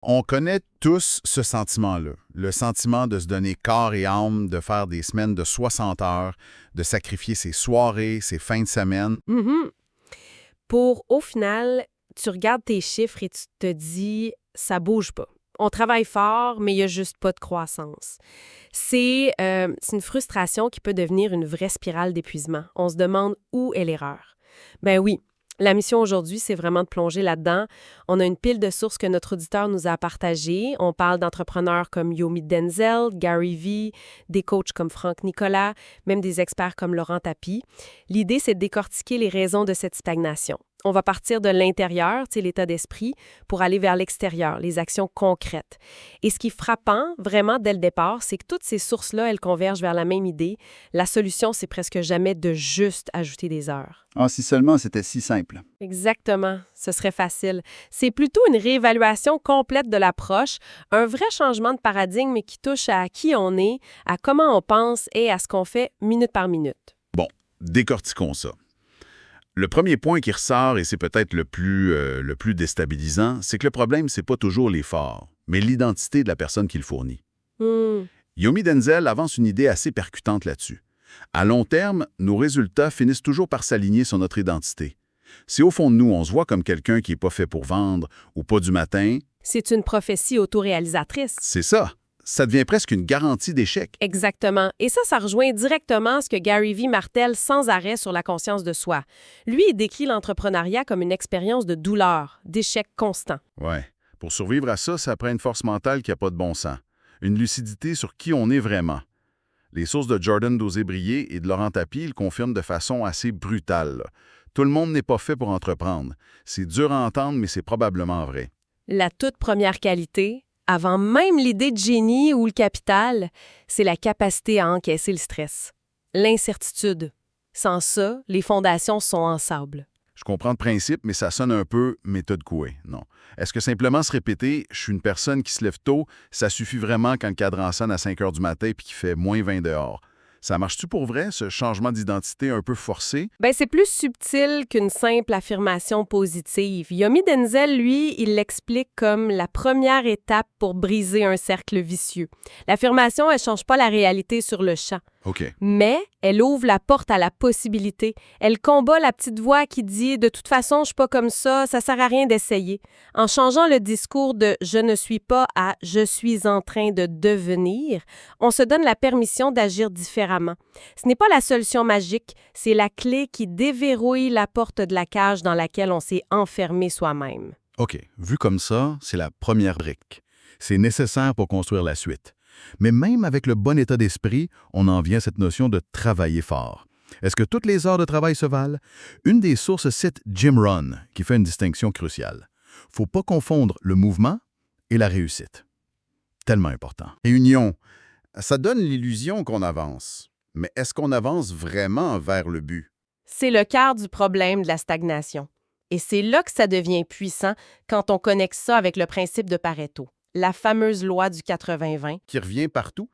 On connaît tous ce sentiment-là, le sentiment de se donner corps et âme, de faire des semaines de 60 heures, de sacrifier ses soirées, ses fins de semaine. Mhm. Pour, au final, tu regardes tes chiffres et tu te dis, ça bouge pas. On travaille fort, mais il n'y a juste pas de croissance. C'est une frustration qui peut devenir une vraie spirale d'épuisement. On se demande où est l'erreur. Ben oui, la mission aujourd'hui, c'est vraiment de plonger là-dedans. On a une pile de sources que notre auditeur nous a partagées. On parle d'entrepreneurs comme Yomi Denzel, Gary Vee, des coachs comme Franck Nicolas, même des experts comme Laurent Tapie. L'idée, c'est de décortiquer les raisons de cette stagnation. On va partir de l'intérieur, l'état d'esprit, pour aller vers l'extérieur, les actions concrètes. Et ce qui est frappant, vraiment, dès le départ, c'est que toutes ces sources-là, elles convergent vers la même idée. La solution, c'est presque jamais de juste ajouter des heures. Ah, si seulement c'était si simple. Exactement, ce serait facile. C'est plutôt une réévaluation complète de l'approche, un vrai changement de paradigme qui touche à qui on est, à comment on pense et à ce qu'on fait minute par minute. Bon, décortiquons ça. Le premier point qui ressort, et c'est peut-être le plus déstabilisant, c'est que le problème, c'est pas toujours l'effort, mais l'identité de la personne qui le fournit. Yomi Denzel avance une idée assez percutante là-dessus. À long terme, nos résultats finissent toujours par s'aligner sur notre identité. Si au fond de nous, on se voit comme quelqu'un qui n'est pas fait pour vendre ou pas du matin, C'est une prophétie autoréalisatrice. c'est ça. Ça devient presque une garantie d'échec. Exactement. Et ça rejoint directement ce que Gary Vee martèle sans arrêt sur la conscience de soi. Lui, il décrit l'entrepreneuriat comme une expérience de douleur, d'échec constant. Ouais. Pour survivre à ça, ça prend une force mentale qui n'a pas de bon sens. Une lucidité sur qui on est vraiment. Les sources de Jordan Dosé-Brié et de Laurent Tapie le confirment de façon assez brutale, là. Tout le monde n'est pas fait pour entreprendre. C'est dur à entendre, mais c'est probablement vrai. La toute première qualité, avant même l'idée de génie ou le capital, c'est la capacité à encaisser le stress. L'incertitude. Sans ça, les fondations sont en sable. Je comprends le principe, mais ça sonne un peu méthode Coué, non. Est-ce que simplement se répéter « je suis une personne qui se lève tôt », ça suffit vraiment quand le cadran sonne à 5 heures du matin et qu'il fait moins 20 dehors? Ça marche-tu pour vrai, ce changement d'identité un peu forcé? C'est plus subtil qu'une simple affirmation positive. Yomi Denzel, lui, il l'explique comme la première étape pour briser un cercle vicieux. L'affirmation, elle change pas la réalité sur le champ. OK. Mais elle ouvre la porte à la possibilité. Elle combat la petite voix qui dit « de toute façon, je suis pas comme ça sert à rien d'essayer ». En changeant le discours de « je ne suis pas » à « je suis en train de devenir », on se donne la permission d'agir différemment. Ce n'est pas la solution magique, c'est la clé qui déverrouille la porte de la cage dans laquelle on s'est enfermé soi-même. OK. Vu comme ça, c'est la première brique. C'est nécessaire pour construire la suite. Mais même avec le bon état d'esprit, on en vient à cette notion de travailler fort. Est-ce que toutes les heures de travail se valent? Une des sources cite Jim Rohn, qui fait une distinction cruciale. Faut pas confondre le mouvement et la réussite. Tellement important. Réunion, ça donne l'illusion qu'on avance. Mais est-ce qu'on avance vraiment vers le but? C'est le cœur du problème de la stagnation. Et c'est là que ça devient puissant quand on connecte ça avec le principe de Pareto, la fameuse loi du 80-20. Qui revient partout.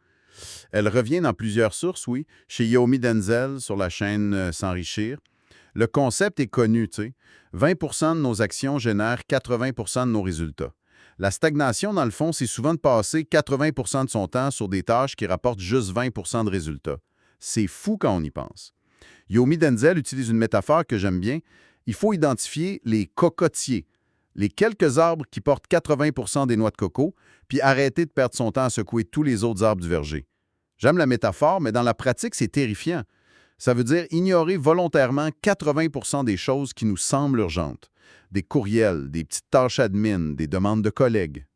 Elle revient dans plusieurs sources, oui. Chez Yomi Denzel, sur la chaîne S'enrichir. Le concept est connu, tu sais. 20 de nos actions génèrent 80 de nos résultats. La stagnation, dans le fond, c'est souvent de passer 80 de son temps sur des tâches qui rapportent juste 20 de résultats. C'est fou quand on y pense. Yomi Denzel utilise une métaphore que j'aime bien. Il faut identifier les cocotiers, les quelques arbres qui portent 80 des noix de coco, puis arrêter de perdre son temps à secouer tous les autres arbres du verger. J'aime la métaphore, mais dans la pratique, c'est terrifiant. Ça veut dire ignorer volontairement 80 des choses qui nous semblent urgentes. Des courriels, des petites tâches admin, des demandes de collègues.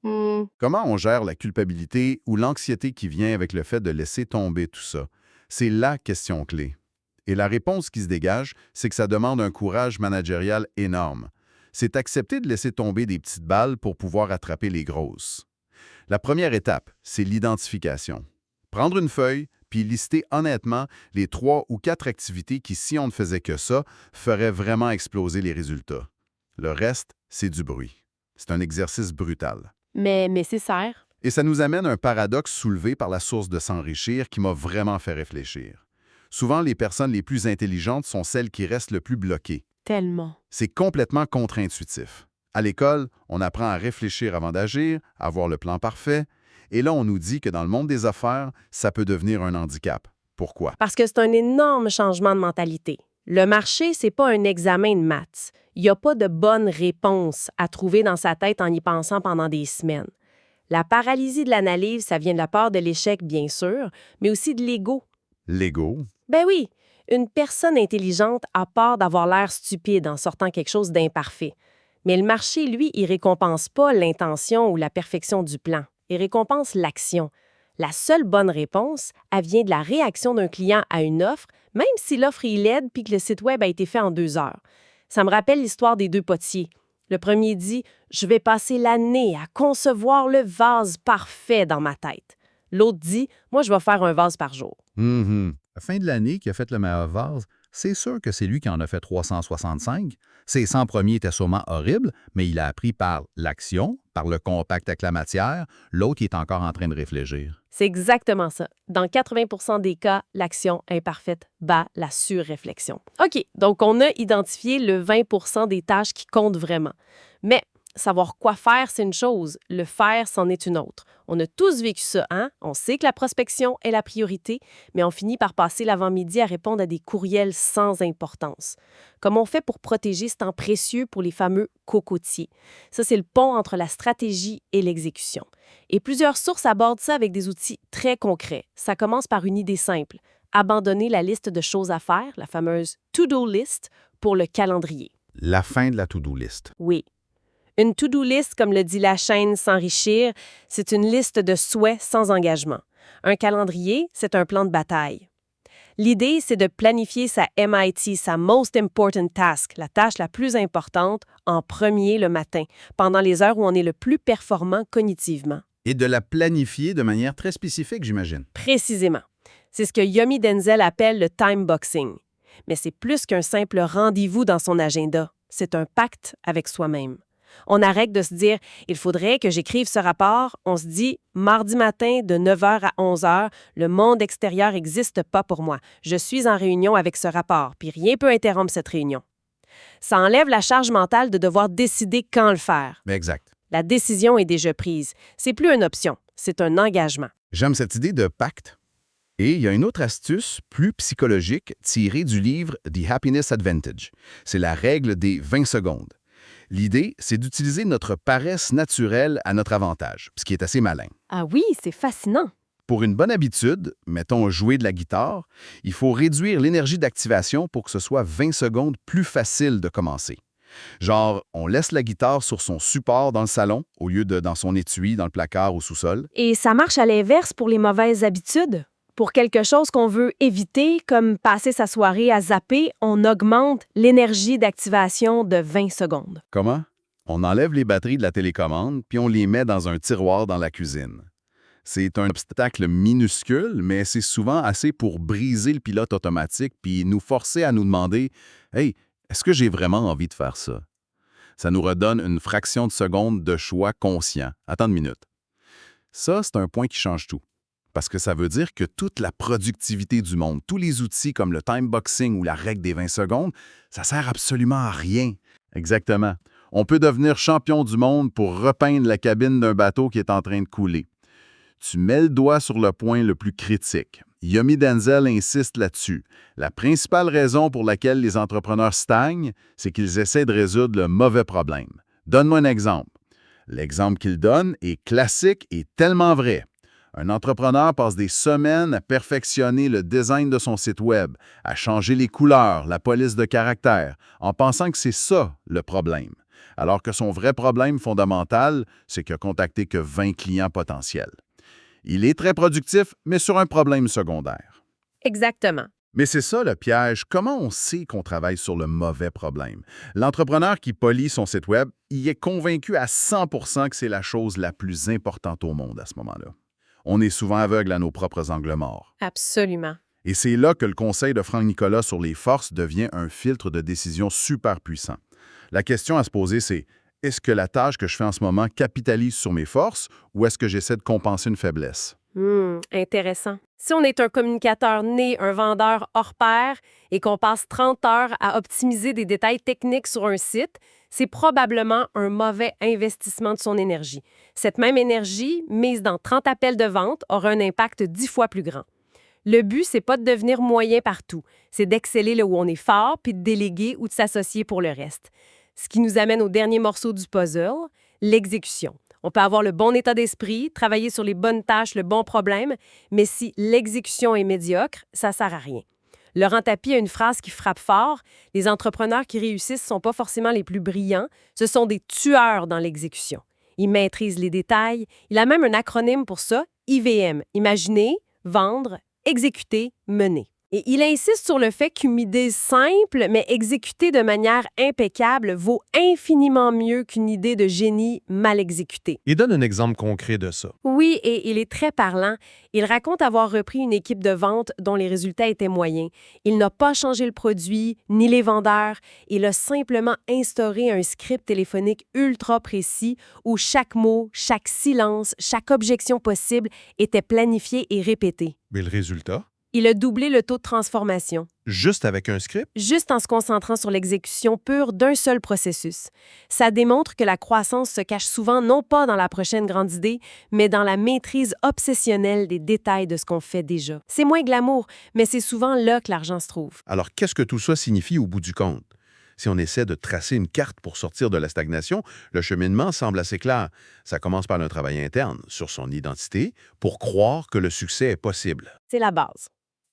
Comment on gère la culpabilité ou l'anxiété qui vient avec le fait de laisser tomber tout ça? C'est la question clé. Et la réponse qui se dégage, c'est que ça demande un courage managérial énorme. C'est accepter de laisser tomber des petites balles pour pouvoir attraper les grosses. La première étape, c'est l'identification. Prendre une feuille, puis lister honnêtement les 3 ou 4 activités qui, si on ne faisait que ça, feraient vraiment exploser les résultats. Le reste, c'est du bruit. C'est un exercice brutal. Mais nécessaire. Et ça nous amène à un paradoxe soulevé par la source de S'enrichir qui m'a vraiment fait réfléchir. Souvent, les personnes les plus intelligentes sont celles qui restent le plus bloquées. Tellement. C'est complètement contre-intuitif. À l'école, on apprend à réfléchir avant d'agir, à avoir le plan parfait. Et là, on nous dit que dans le monde des affaires, ça peut devenir un handicap. Pourquoi? Parce que c'est un énorme changement de mentalité. Le marché, c'est pas un examen de maths. Il n'y a pas de bonne réponse à trouver dans sa tête en y pensant pendant des semaines. La paralysie de l'analyse, ça vient de la peur de l'échec, bien sûr, mais aussi de l'ego. L'ego. Ben oui, une personne intelligente a peur d'avoir l'air stupide en sortant quelque chose d'imparfait. Mais le marché, lui, il récompense pas l'intention ou la perfection du plan. Il récompense l'action. La seule bonne réponse, elle vient de la réaction d'un client à une offre, même si l'offre est laide puis que le site web a été fait en 2 heures. Ça me rappelle l'histoire des 2 potiers. Le premier dit « Je vais passer l'année à concevoir le vase parfait dans ma tête. » L'autre dit « Moi, je vais faire un vase par jour. » La fin de l'année qui a fait le meilleur vase, c'est sûr que c'est lui qui en a fait 365. Ses 100 premiers étaient sûrement horribles, mais il a appris par l'action, par le contact avec la matière. L'autre, il est encore en train de réfléchir. C'est exactement ça. Dans 80 des cas, l'action imparfaite bat la surréflexion. OK, donc on a identifié le 20 des tâches qui comptent vraiment. Mais savoir quoi faire, c'est une chose. Le faire, c'en est une autre. On a tous vécu ça, hein? On sait que la prospection est la priorité, mais on finit par passer l'avant-midi à répondre à des courriels sans importance. Comment on fait pour protéger ce temps précieux pour les fameux cocotiers? Ça, c'est le pont entre la stratégie et l'exécution. Et plusieurs sources abordent ça avec des outils très concrets. Ça commence par une idée simple. Abandonner la liste de choses à faire, la fameuse to-do list, pour le calendrier. La fin de la to-do list. Oui. Une to-do list, comme le dit la chaîne S'enrichir, c'est une liste de souhaits sans engagement. Un calendrier, c'est un plan de bataille. L'idée, c'est de planifier sa MIT, sa Most Important Task, la tâche la plus importante, en premier le matin, pendant les heures où on est le plus performant cognitivement. Et de la planifier de manière très spécifique, j'imagine. Précisément. C'est ce que Yomi Denzel appelle le time boxing. Mais c'est plus qu'un simple rendez-vous dans son agenda. C'est un pacte avec soi-même. On arrête de se dire « il faudrait que j'écrive ce rapport ». On se dit « mardi matin de 9h à 11h, le monde extérieur n'existe pas pour moi. Je suis en réunion avec ce rapport, puis rien ne peut interrompre cette réunion ». Ça enlève la charge mentale de devoir décider quand le faire. Exact. La décision est déjà prise. C'est plus une option, c'est un engagement. J'aime cette idée de pacte. Et il y a une autre astuce plus psychologique tirée du livre The Happiness Advantage. C'est la règle des 20 secondes. L'idée, c'est d'utiliser notre paresse naturelle à notre avantage, ce qui est assez malin. Ah oui, c'est fascinant. Pour une bonne habitude, mettons jouer de la guitare, il faut réduire l'énergie d'activation pour que ce soit 20 secondes plus facile de commencer. Genre, on laisse la guitare sur son support dans le salon au lieu de dans son étui, dans le placard ou sous-sol. Et ça marche à l'inverse pour les mauvaises habitudes? Pour quelque chose qu'on veut éviter, comme passer sa soirée à zapper, on augmente l'énergie d'activation de 20 secondes. Comment? On enlève les batteries de la télécommande puis on les met dans un tiroir dans la cuisine. C'est un obstacle minuscule, mais c'est souvent assez pour briser le pilote automatique puis nous forcer à nous demander « Hey, est-ce que j'ai vraiment envie de faire ça? » Ça nous redonne une fraction de seconde de choix conscient. Attends une minute. Ça, c'est un point qui change tout. Parce que ça veut dire que toute la productivité du monde, tous les outils comme le time boxing ou la règle des 20 secondes, ça sert absolument à rien. Exactement. On peut devenir champion du monde pour repeindre la cabine d'un bateau qui est en train de couler. Tu mets le doigt sur le point le plus critique. Yomi Denzel insiste là-dessus. La principale raison pour laquelle les entrepreneurs stagnent, c'est qu'ils essaient de résoudre le mauvais problème. Donne-moi un exemple. L'exemple qu'il donne est classique et tellement vrai. Un entrepreneur passe des semaines à perfectionner le design de son site Web, à changer les couleurs, la police de caractère, en pensant que c'est ça le problème. Alors que son vrai problème fondamental, c'est qu'il n'a contacté que 20 clients potentiels. Il est très productif, mais sur un problème secondaire. Exactement. Mais c'est ça le piège. Comment on sait qu'on travaille sur le mauvais problème? L'entrepreneur qui polie son site Web, il est convaincu à 100% que c'est la chose la plus importante au monde à ce moment-là. On est souvent aveugle à nos propres angles morts. Absolument. Et c'est là que le conseil de Franck Nicolas sur les forces devient un filtre de décision super puissant. La question à se poser, c'est est-ce que la tâche que je fais en ce moment capitalise sur mes forces ou est-ce que j'essaie de compenser une faiblesse? Intéressant. Si on est un communicateur né, un vendeur hors pair et qu'on passe 30 heures à optimiser des détails techniques sur un site, c'est probablement un mauvais investissement de son énergie. Cette même énergie, mise dans 30 appels de vente, aura un impact 10 fois plus grand. Le but, c'est pas de devenir moyen partout, c'est d'exceller là où on est fort, puis de déléguer ou de s'associer pour le reste. Ce qui nous amène au dernier morceau du puzzle, l'exécution. On peut avoir le bon état d'esprit, travailler sur les bonnes tâches, le bon problème, mais si l'exécution est médiocre, ça sert à rien. Laurent Tapie a une phrase qui frappe fort. Les entrepreneurs qui réussissent ne sont pas forcément les plus brillants, ce sont des tueurs dans l'exécution. Ils maîtrisent les détails. Il a même un acronyme pour ça, IVM. Imaginer, vendre, exécuter, mener. Et il insiste sur le fait qu'une idée simple, mais exécutée de manière impeccable, vaut infiniment mieux qu'une idée de génie mal exécutée. Il donne un exemple concret de ça. Oui, et il est très parlant. Il raconte avoir repris une équipe de vente dont les résultats étaient moyens. Il n'a pas changé le produit, ni les vendeurs. Il a simplement instauré un script téléphonique ultra précis où chaque mot, chaque silence, chaque objection possible était planifié et répété. Mais le résultat? Il a doublé le taux de transformation, Juste avec un script? juste en se concentrant sur l'exécution pure d'un seul processus. Ça démontre que la croissance se cache souvent non pas dans la prochaine grande idée, mais dans la maîtrise obsessionnelle des détails de ce qu'on fait déjà. C'est moins glamour, mais c'est souvent là que l'argent se trouve. Alors, qu'est-ce que tout ça signifie au bout du compte? Si on essaie de tracer une carte pour sortir de la stagnation, le cheminement semble assez clair. Ça commence par un travail interne sur son identité pour croire que le succès est possible. C'est la base.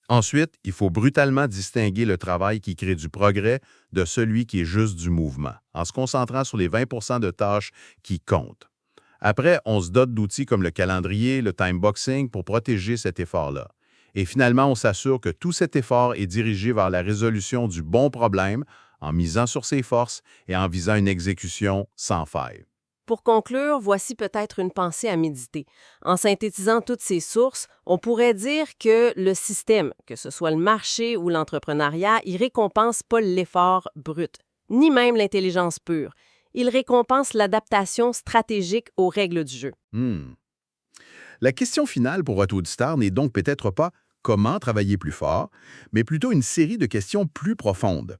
Ensuite, il faut brutalement distinguer le travail qui crée du progrès de celui qui est juste du mouvement, en se concentrant sur les 20 de tâches qui comptent. Après, on se dote d'outils comme le calendrier, le timeboxing pour protéger cet effort-là. Et finalement, on s'assure que tout cet effort est dirigé vers la résolution du bon problème en misant sur ses forces et en visant une exécution sans faille. Pour conclure, voici peut-être une pensée à méditer. En synthétisant toutes ces sources, on pourrait dire que le système, que ce soit le marché ou l'entrepreneuriat, il récompense pas l'effort brut, ni même l'intelligence pure. Il récompense l'adaptation stratégique aux règles du jeu. La question finale pour votre auditeur n'est donc peut-être pas comment travailler plus fort, mais plutôt une série de questions plus profondes.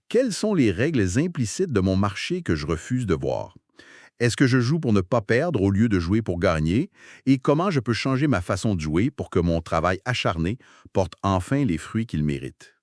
Quelles sont les règles implicites de mon marché que je refuse de voir? Est-ce que je joue pour ne pas perdre au lieu de jouer pour gagner? Et comment je peux changer ma façon de jouer pour que mon travail acharné porte enfin les fruits qu'il mérite?